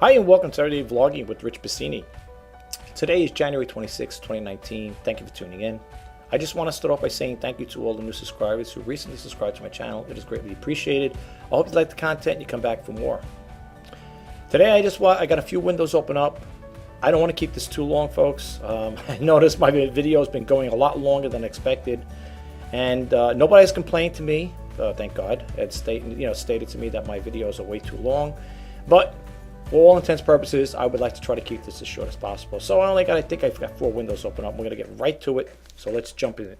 Hi and welcome to Everyday Vlogging with Rich Pasini. Today is January 26, 2019. Thank you for tuning in. I just want to start off by saying thank you to all the new subscribers who recently subscribed to my channel. It is greatly appreciated. I hope you like the content and you come back for more. Today I got a few windows open up. I don't want to keep this too long, folks. I noticed my video has been going a lot longer than expected, and nobody has complained to me. Thank God. It's stated to me that my videos are way too long, but for all intents and purposes, I would like to try to keep this as short as possible. So I think I've got 4 windows open up. We're going to get right to it. So let's jump in.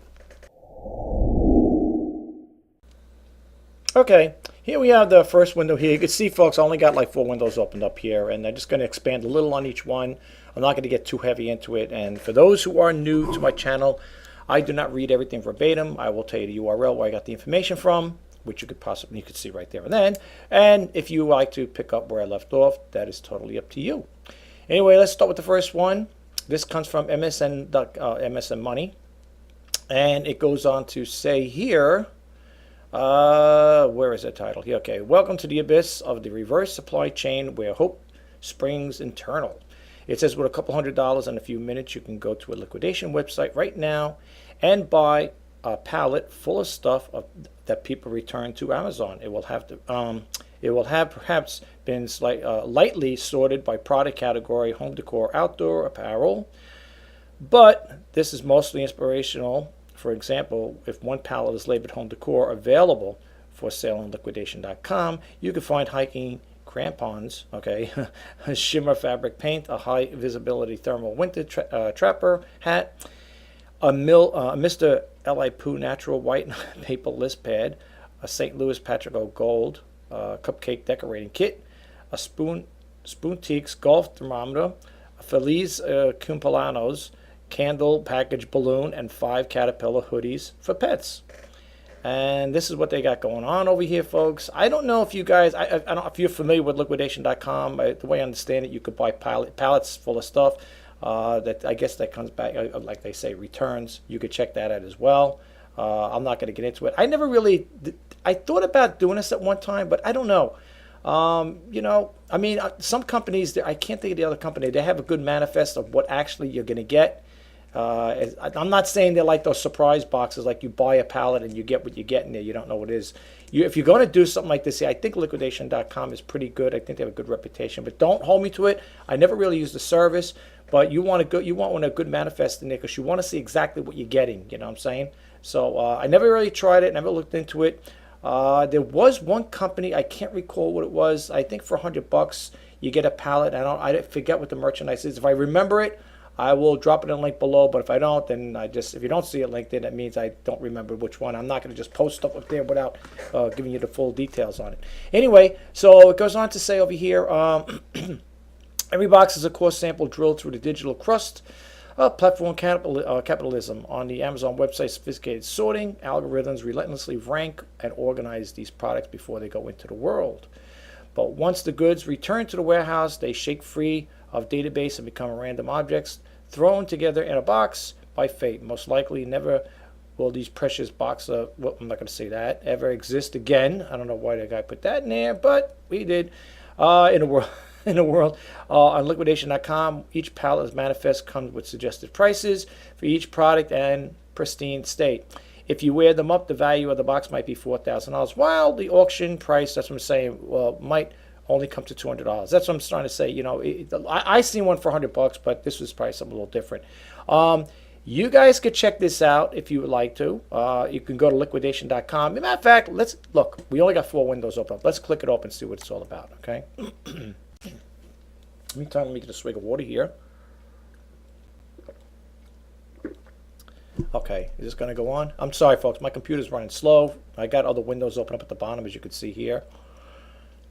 Okay, here we have the first window here. You can see, folks, I only got like 4 windows opened up here, and I'm just going to expand a little on each one. I'm not going to get too heavy into it. And for those who are new to my channel, I do not read everything verbatim. I will tell you the URL where I got the information from, which you could see right there and then. And if you like to pick up where I left off, that is totally up to you. Anyway, let's start with the first one. This comes from MSN Money, and it goes on to say here, where is that title? Here, okay. Welcome to the abyss of the reverse supply chain where hope springs eternal. It says with a couple $100 in a few minutes, you can go to a liquidation website right now and buy a pallet full of stuff that people return to Amazon. It will have perhaps been lightly sorted by product category, home decor, outdoor, apparel, but this is mostly inspirational. For example, if one pallet is labeled home decor available for sale on liquidation.com, you can find hiking crampons, okay, a shimmer fabric paint, a high visibility thermal winter trapper hat, a Mr. L.I. Pooh natural white paper list pad, a St. Louis Patrick O Gold cupcake decorating kit, a Spoontiques golf thermometer, a Feliz Cumpleaños candle package balloon, and 5 Caterpillar hoodies for pets. And this is what they got going on over here, folks. I don't know if you guys, I don't know if you're familiar with liquidation.com. The way I understand it, you could buy pallets full of stuff. That I guess that comes back, like they say, returns. You could check that out as well. I'm not going to get into it. I thought about doing this at one time, but I don't know. I mean, some companies, I can't think of the other company, they have a good manifest of what actually you're going to get. I'm not saying they're like those surprise boxes, like you buy a pallet and you get what you get in there. You don't know what it is. If you're going to do something like this, I think liquidation.com is pretty good. I think they have a good reputation, but don't hold me to it. I never really used the service, but you want a good manifest in there because you want to see exactly what you're getting. You know what I'm saying? So I never really tried it, never looked into it. There was one company, I can't recall what it was. I think for $100 you get a pallet. I forget what the merchandise is. If I remember it, I will drop it in a link below, but if I don't, then if you don't see it linked in, that means I don't remember which one. I'm not going to just post stuff up there without giving you the full details on it. Anyway, so it goes on to say over here, every box is a core sample drilled through the digital crust of platform capitalism. On the Amazon website, sophisticated sorting algorithms relentlessly rank and organize these products before they go into the world. But once the goods return to the warehouse, they shake free of database and become random objects thrown together in a box by fate. Most likely never will these precious boxes, well, I'm not going to say that, ever exist again. I don't know why the guy put that in there, but we did. In the world, on liquidation.com, each pallet's manifest comes with suggested prices for each product and pristine state. If you wear them up, the value of the box might be $4,000, while the auction price, that's what I'm saying, well, might only come to $200. That's what I'm trying to say. You know, I seen one for $100, but this was probably something a little different. You guys could check this out if you would like to. You can go to liquidation.com. As a matter of fact, let's look. We only got 4 windows open. Let's click it open and see what it's all about. Okay. Meantime, let me get a swig of water here. Okay, is this going to go on? I'm sorry, folks. My computer's running slow. I got other windows open up at the bottom, as you can see here.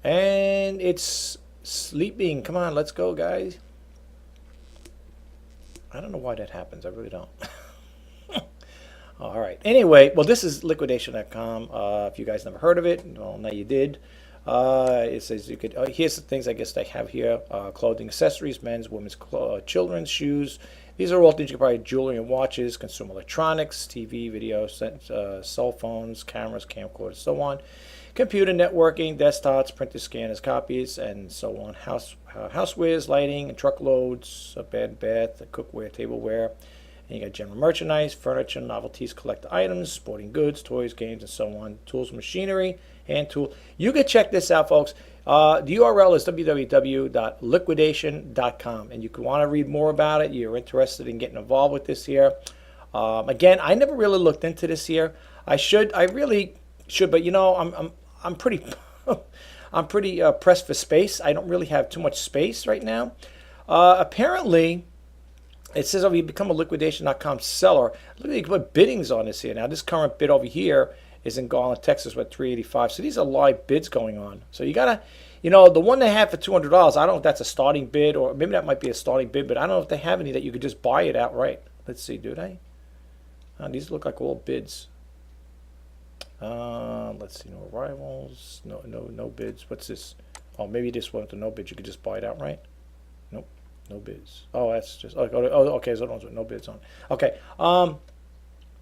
And it's sleeping. Come on, let's go, guys. I don't know why that happens. I really don't. All right. Anyway, well, this is liquidation.com. If you guys never heard of it, well, now you did. It says you could, here's the things I guess they have here. Clothing, accessories, men's, women's, children's, shoes, These are all things you can buy: jewelry and watches, consumer electronics, TV, video, cell phones, cameras, camcorders, so on. Computer networking, desktops, printers, scanners, copies, and so on. Housewares, lighting, and truckloads, a bed, bath, cookware, tableware. And you got general merchandise, furniture, novelties, collector items, sporting goods, toys, games, and so on. Tools, machinery, hand tool. You can check this out, folks. The URL is www.liquidation.com, and you can want to read more about it. You're interested in getting involved with this here. Again, I never really looked into this here. I really should, but you know, I'm pretty I'm pretty pressed for space. I don't really have too much space right now. Apparently, it says if you become a liquidation.com seller, look at you can put biddings on this here. Now, this current bid over here is in Garland, Texas, with 385. So these are live bids going on. So you gotta, you know, the one they have for $200. I don't know if that's a starting bid, or maybe that might be a starting bid, but I don't know if they have any that you could just buy it outright. Let's see, do they? These look like all bids. Let's see, no arrivals, no bids. What's this? Oh, maybe this one with the no bids. You could just buy it outright. Nope, no bids. Oh, that's just okay. So those with no bids on. Okay.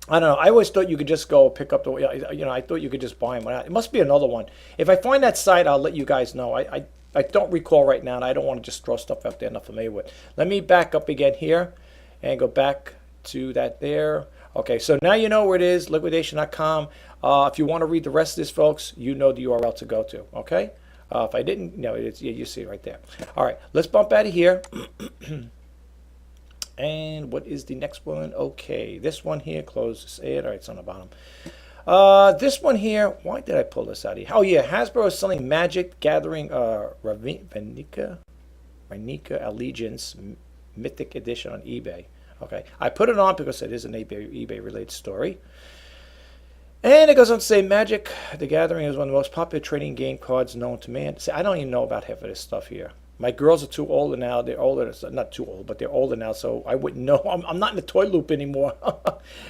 I don't know. I always thought you could just go pick up the. You know, I thought you could just buy them. It must be another one. If I find that site, I'll let you guys know. I don't recall right now, and I don't want to just throw stuff out there I'm not familiar with. Let me back up again here, and go back to that there. Okay, so now you know where it is, liquidation.com. If you want to read the rest of this, folks, you know the URL to go to, okay? If I didn't, no, you see it right there. All right, let's bump out of here. And what is the next one? Okay, this one here, close it. All right, it's on the bottom. This one here, why did I pull this out of here? Oh, yeah, Hasbro is selling Magic Gathering Ravnica Allegiance Mythic Edition on eBay. Okay, I put it on because it is an eBay-related story. And it goes on to say, Magic the Gathering is one of the most popular trading game cards known to man. See, I don't even know about half of this stuff here. My girls are too older now. They're older, not too old, but they're older now, so I wouldn't know. I'm not in the toy loop anymore.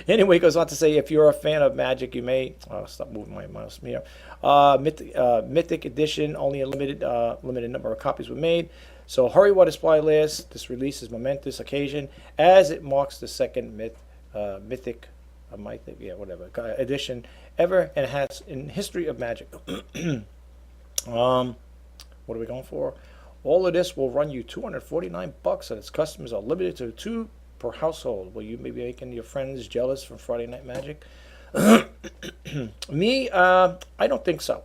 Anyway, it goes on to say, if you're a fan of Magic, you may... Oh, stop moving my mouse here. Mythic Edition, only a limited number of copies were made. So hurry while the supply lasts. This release is a momentous occasion as it marks the second Mythic edition ever and has in history of Magic. What are we going for? All of this will run you $249, and its customers are limited to 2 per household. Will you be making your friends jealous from Friday Night Magic? Me, I don't think so.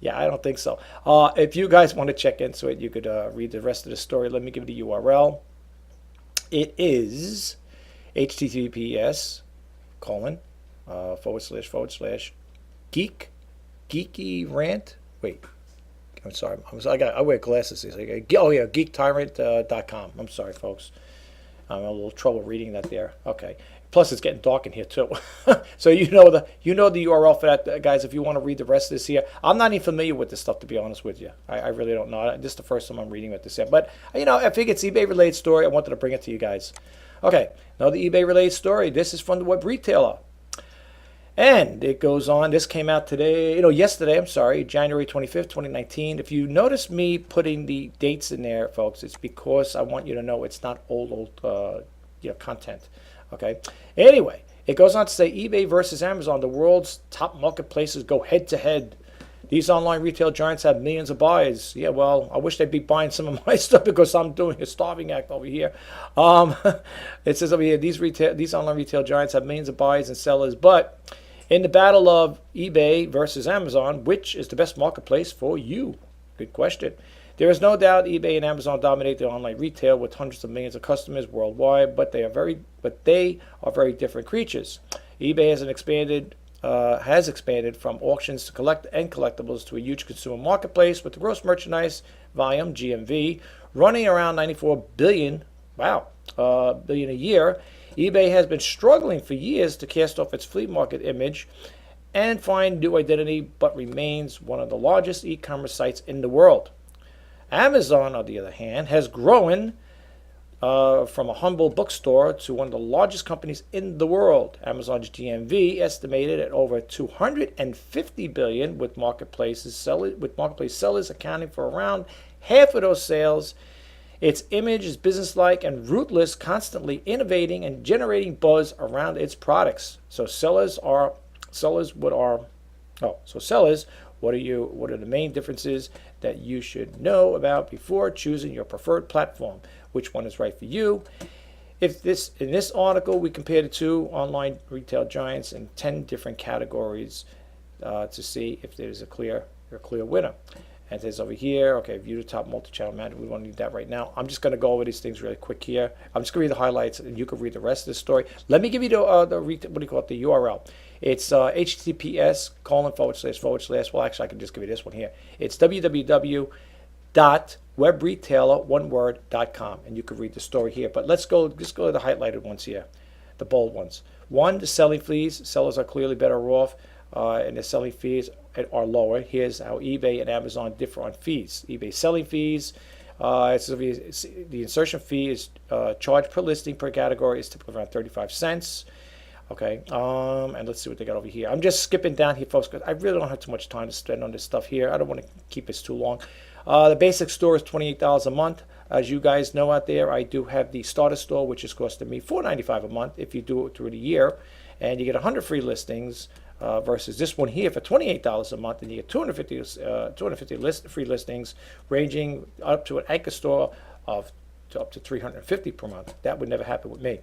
Yeah, I don't think so. If you guys want to check into it, you could read the rest of the story. Let me give you the URL. It is https://geeky rant. Wait, I'm sorry. I wear glasses. Oh yeah, geektyrant.com. I'm sorry, folks. I'm having a little trouble reading that there. Okay. Plus, it's getting dark in here too. So you know the URL for that, guys. If you want to read the rest of this here, I'm not even familiar with this stuff, to be honest with you. I really don't know. This is the first time I'm reading what this here. But you know, I think it's eBay related story. I wanted to bring it to you guys. Okay, now the eBay related story. This is from the web retailer, and it goes on. This came out today. Yesterday. I'm sorry, January 25th, 2019. If you notice me putting the dates in there, folks, it's because I want you to know it's not old content. Okay. Anyway, it goes on to say eBay versus Amazon. The world's top marketplaces go head to head. These online retail giants have millions of buyers. Yeah, well, I wish they'd be buying some of my stuff because I'm doing a starving act over here. It says over here, these online retail giants have millions of buyers and sellers. But in the battle of eBay versus Amazon, which is the best marketplace for you? Good question. There is no doubt eBay and Amazon dominate the online retail with hundreds of millions of customers worldwide, but they are very different creatures. eBay has expanded from auctions to collectibles to a huge consumer marketplace with the gross merchandise volume (GMV) running around 94 billion. Wow, billion a year. eBay has been struggling for years to cast off its flea market image and find new identity, but remains one of the largest e-commerce sites in the world. Amazon, on the other hand, has grown from a humble bookstore to one of the largest companies in the world. Amazon's GMV estimated at over 250 billion, with marketplace sellers accounting for around half of those sales. Its image is businesslike and ruthless, constantly innovating and generating buzz around its products. So sellers, what are the main differences that you should know about before choosing your preferred platform? Which one is right for you? In this article, we compared the two online retail giants in 10 different categories to see if there's a clear winner. And there's over here, okay, view the top multi-channel manager. We don't need that right now. I'm just going to go over these things really quick here. I'm just going to read the highlights, and you can read the rest of the story. Let me give you the URL. It's https:// Well, actually, I can just give you this one here. It's www.webretailer.com, and you can read the story here. But just go to the highlighted ones here, the bold ones. One, the selling fees. Sellers are clearly better off, and the selling fees are lower. Here's how eBay and Amazon differ on fees. eBay selling fees, the insertion fee is charged per listing per category is typically around 35 cents. Okay, and let's see what they got over here. I'm just skipping down here, folks, because I really don't have too much time to spend on this stuff here. I don't want to keep this too long. The basic store is $28 a month. As you guys know out there, I do have the starter store, which is costing me $4.95 a month if you do it through the year, and you get 100 free listings. Versus this one here for $28 a month, and you get 250 free listings, ranging up to an anchor store up to 350 per month. That would never happen with me.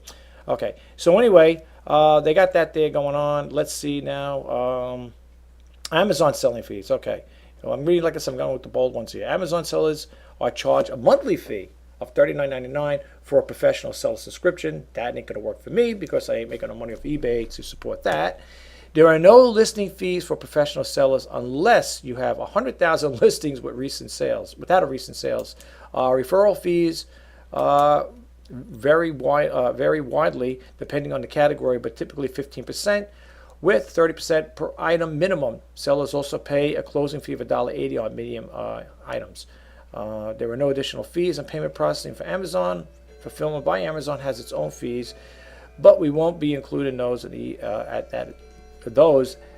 Okay, so anyway, they got that there going on. Let's see now. Amazon selling fees. Okay, so I'm reading, like I said, I'm going with the bold ones here. Amazon sellers are charged a monthly fee of $39.99 for a professional seller subscription. That ain't gonna work for me because I ain't making no money off eBay to support that. There are no listing fees for professional sellers unless you have 100,000 listings without a recent sales. Referral fees vary widely depending on the category, but typically 15%, with 30% per item minimum. Sellers also pay a closing fee of $1.80 on medium items. There are no additional fees on payment processing for Amazon. Fulfillment by Amazon has its own fees, but we won't be including those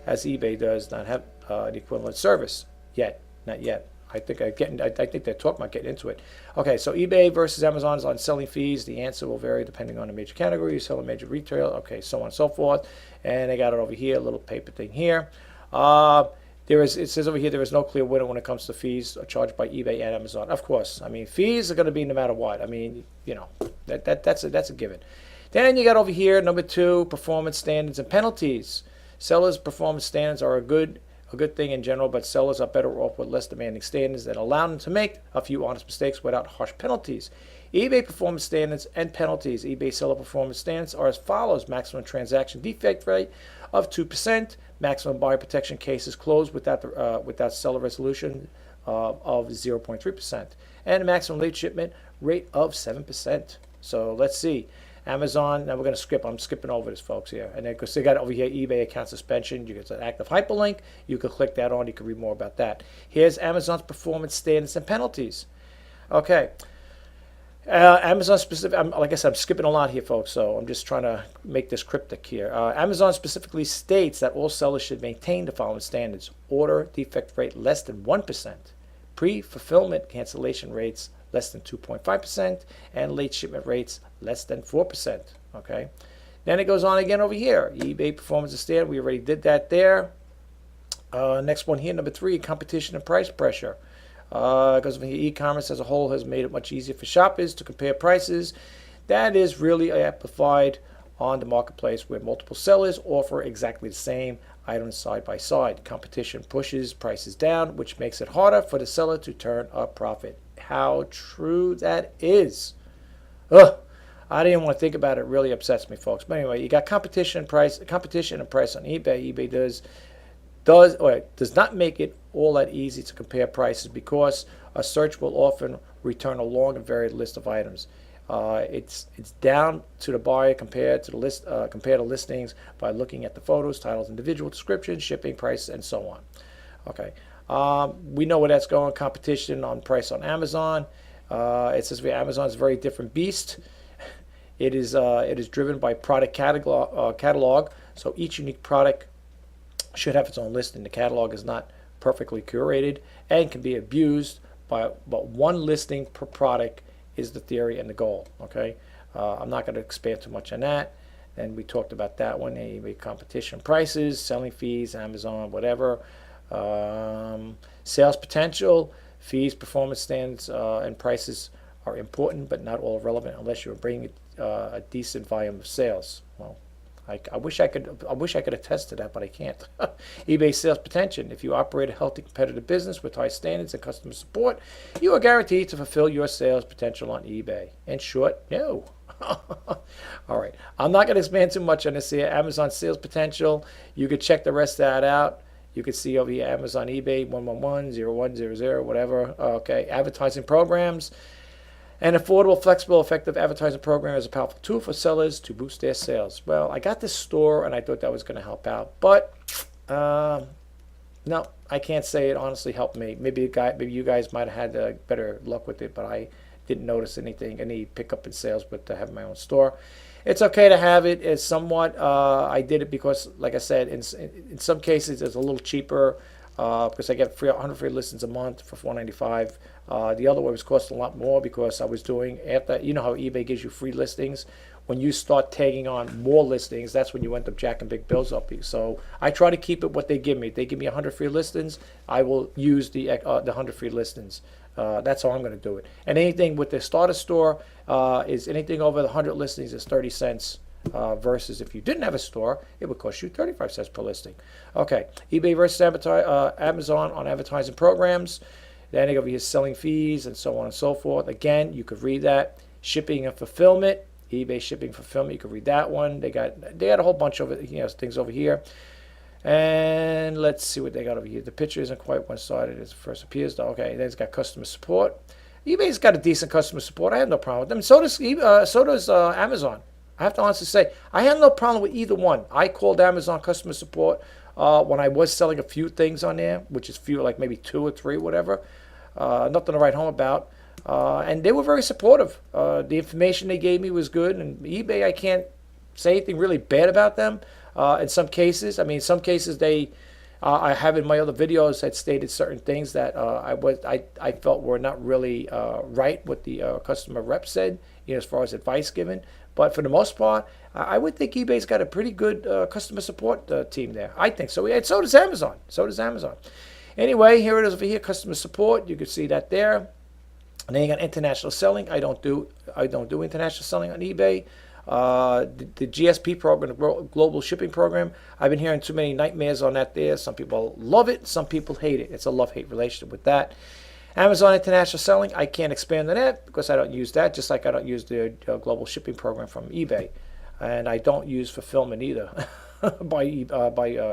as eBay does not have the equivalent service not yet. I think they're talking about getting into it. Okay, so eBay versus Amazon is on selling fees. The answer will vary depending on the major category. You sell a major retail, okay, so on and so forth. And they got it over here, a little paper thing here. It says over here there is no clear winner when it comes to fees charged by eBay and Amazon. Of course, I mean fees are going to be no matter what. I mean, you know, that's a given. Then you got over here number 2, performance standards and penalties. Sellers' performance standards are a good thing in general, but sellers are better off with less demanding standards that allow them to make a few honest mistakes without harsh penalties. eBay performance standards and penalties. eBay seller performance standards are as follows: maximum transaction defect rate of 2%, maximum buyer protection cases closed without seller resolution of 0.3%, and a maximum late shipment rate of 7%. So let's see. Amazon, now we're going to skip. I'm skipping over this, folks, here. And then, because they got over here, eBay account suspension. You get an active hyperlink. You can click that on. You can read more about that. Here's Amazon's performance standards and penalties. Okay. Amazon specific, like I said, I'm skipping a lot here, folks, so I'm just trying to make this cryptic here. Amazon specifically states that all sellers should maintain the following standards: order defect rate less than 1%, pre-fulfillment cancellation rates less than 2.5%, and late shipment rates less than 4%. Okay. Then it goes on again over here. eBay performance standard. We already did that there. Next one here, number 3, competition and price pressure. Because e-commerce as a whole has made it much easier for shoppers to compare prices. That is really amplified on the marketplace where multiple sellers offer exactly the same items side by side. Competition pushes prices down, which makes it harder for the seller to turn a profit. How true that is. Ugh, I didn't want to think about it. It really upsets me, folks. But anyway, you got competition and price on eBay. eBay does not make it all that easy to compare prices because a search will often return a long and varied list of items. It's down to the buyer compared to listings by looking at the photos, titles, individual descriptions, shipping, prices, and so on. Okay, we know where that's going. Competition on price on Amazon. It says Amazon is a very different beast. It is driven by product catalog. So each unique product should have its own listing. The catalog is not perfectly curated and can be abused but one listing per product is the theory and the goal. Okay, I'm not going to expand too much on that. And we talked about that one. EBay competition, prices, selling fees, Amazon, whatever. Sales potential, fees, performance standards, and prices are important, but not all relevant unless you're bringing a decent volume of sales. Well, I wish I could attest to that, but I can't. eBay sales potential. If you operate a healthy competitive business with high standards and customer support, you are guaranteed to fulfill your sales potential on eBay. In short, no. All right. I'm not going to expand too much on this here. Amazon sales potential. You could check the rest of that out. You can see over here Amazon eBay 111-0100, whatever. Okay. Advertising programs. An affordable, flexible, effective advertising program is a powerful tool for sellers to boost their sales. Well, I got this store and I thought that was going to help out, but no, I can't say it honestly helped me. Maybe you guys might have had better luck with it, but I didn't notice any pickup in sales with having my own store. It's okay to have it. It's somewhat. I did it because, like I said, in some cases it's a little cheaper because I get 100 free listings a month for $4.95. The other way was costing a lot more because I was doing after. You know how eBay gives you free listings. When you start tagging on more listings, that's when you end up jacking big bills up. So I try to keep it what they give me. If they give me 100 free listings, I will use the 100 free listings. That's how I'm going to do it. And anything with the starter store is anything over the 100 listings is 30 cents. Versus if you didn't have a store, it would cost you 35 cents per listing. Okay, eBay versus Amazon on advertising programs. Then over here, selling fees and so on and so forth. Again, you could read that. Shipping and fulfillment. eBay shipping fulfillment. You could read that one. They got a whole bunch of things over here. And let's see what they got over here. The picture isn't quite one-sided as it first appears. Okay, then it's got customer support. eBay's got a decent customer support. I have no problem with them. So does Amazon. I have to honestly say, I have no problem with either one. I called Amazon customer support when I was selling a few things on there, which is few, like maybe 2 or 3, whatever. Nothing to write home about. And they were very supportive. The information they gave me was good. And eBay, I can't say anything really bad about them. In some cases, I have in my other videos had stated certain things that I felt were not really right what the customer rep said, as far as advice given. But for the most part, I would think eBay's got a pretty good customer support team there. I think so. And so does Amazon. Anyway, here it is over here, customer support. You can see that there. And then you got international selling. I don't do international selling on eBay. The GSP program, the Global Shipping Program, I've been hearing too many nightmares on that there. Some people love it, some people hate it. It's a love-hate relationship with that. Amazon International Selling, I can't expand on that because I don't use that, just like I don't use the Global Shipping Program from eBay. And I don't use fulfillment either by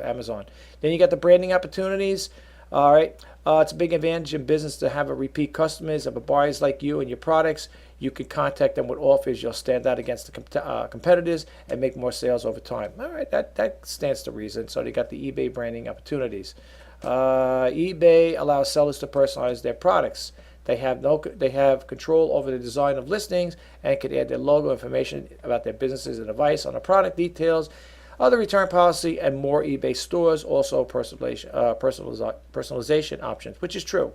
Amazon. Then you got the branding opportunities. All right, it's a big advantage in business to have a repeat customers of buyers like you and your products. You can contact them with offers. You'll stand out against the competitors and make more sales over time. All right, that stands to reason. So they got the eBay branding opportunities. eBay allows sellers to personalize their products. They have control over the design of listings and can add their logo, information about their businesses and advice on the product details, other return policy, and more. eBay stores also personalization options, which is true.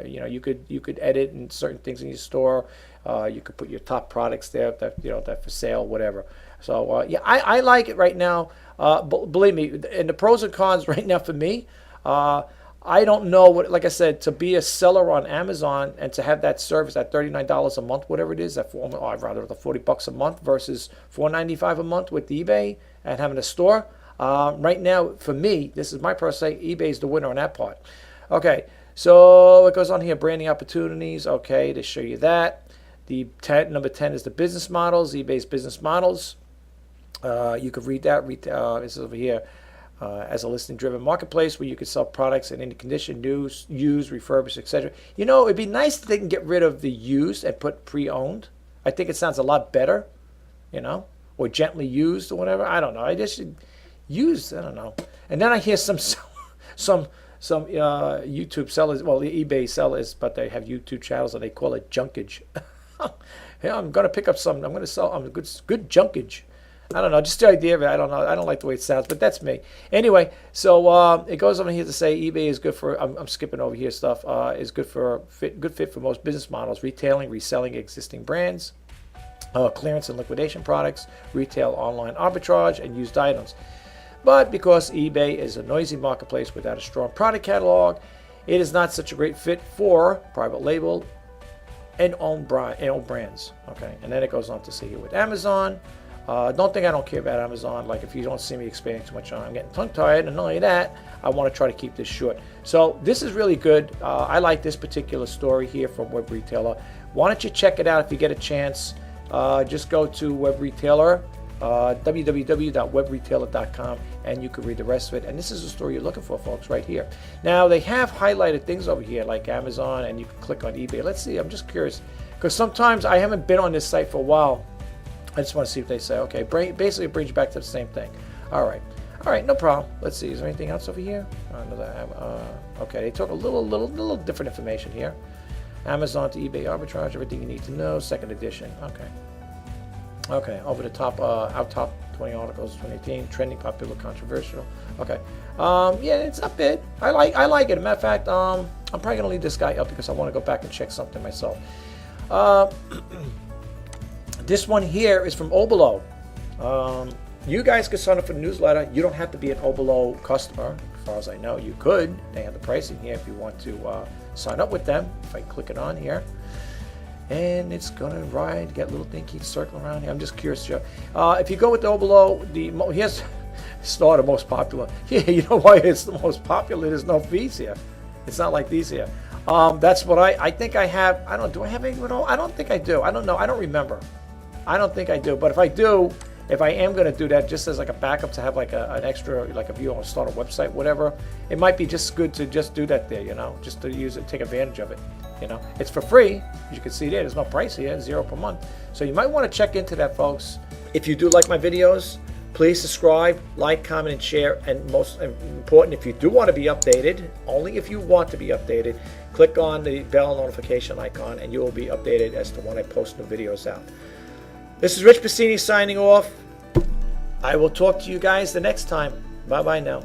You could edit in certain things in your store. You could put your top products there that for sale, whatever. So yeah, I like it right now. Believe me, and the pros and cons right now for me. I don't know what, like I said, to be a seller on Amazon and to have that service at $39 a month, whatever it is, I'd rather the $40 a month versus $4.95 a month with eBay and having a store. Right now, for me, this is my personal say, eBay is the winner on that part. Okay, so it goes on here, branding opportunities. Okay, they show you that. Number 10 is the business models, eBay's business models. You could read that. This is over here. As a listing-driven marketplace where you can sell products in any condition, new, used, refurbished, etc. It'd be nice if they can get rid of the used and put pre-owned. I think it sounds a lot better, or gently used or whatever. I don't know. I just used. I don't know. And then I hear some YouTube sellers, well, the eBay sellers, but they have YouTube channels and they call it junkage. Yeah, I'm going to pick up some. I'm going to sell good junkage. I don't know, just the idea of it. I don't know. I don't like the way it sounds, but that's me. Anyway, so it goes over here to say eBay is good for. I'm skipping over here stuff. Is good for good fit for most business models: retailing, reselling existing brands, clearance and liquidation products, retail, online arbitrage, and used items. But because eBay is a noisy marketplace without a strong product catalog, it is not such a great fit for private label and own brands. Okay, and then it goes on to say here with Amazon. Don't think I don't care about Amazon. Like, if you don't see me expanding too much on, I'm getting tongue-tied, and not only that, I want to try to keep this short. So this is really good. I like this particular story here from Web Retailer. Why don't you check it out if you get a chance? Just go to Web Retailer, www.webretailer.com, and you can read the rest of it. And this is the story you're looking for, folks, right here. Now, they have highlighted things over here like Amazon, and you can click on eBay. Let's see. I'm just curious, because sometimes I haven't been on this site for a while. I just want to see if they say, okay, basically it brings you back to the same thing. All right, no problem. Let's see, is there anything else over here? Okay, they talk a little different information here. Amazon to eBay arbitrage, everything you need to know, second edition. Okay, over the top, our top 20 articles, 2018, trending, popular, controversial. Okay, yeah, it's not bad. I like it. As a matter of fact, I'm probably gonna leave this guy up because I want to go back and check something myself. This one here is from Obolo. You guys can sign up for the newsletter. You don't have to be an Obolo customer. As far as I know, you could. They have the pricing here if you want to sign up with them. If I click it on here, and it's gonna get a little thing keeps circling around here. I'm just curious, Joe. If you go with the Obolo, here's starter most popular. Yeah, you know why it's the most popular? There's no fees here. It's not like these here. That's what I think I have. I don't. Do I have any at all? I don't think I do. I don't know. I don't remember. I don't think I do, but if I do, if I am going to do that just as like a backup to have like an extra, like if you want to start a website, whatever, it might be just good to just do that there, just to use it, take advantage of it. It's for free. As you can see there, there's no price here, $0 per month. So you might want to check into that, folks. If you do like my videos, please subscribe, like, comment, and share. And most important, if you do want to be updated, only if you want to be updated, click on the bell notification icon and you will be updated as to when I post new videos out. This is Rich Pasini signing off. I will talk to you guys the next time. Bye-bye now.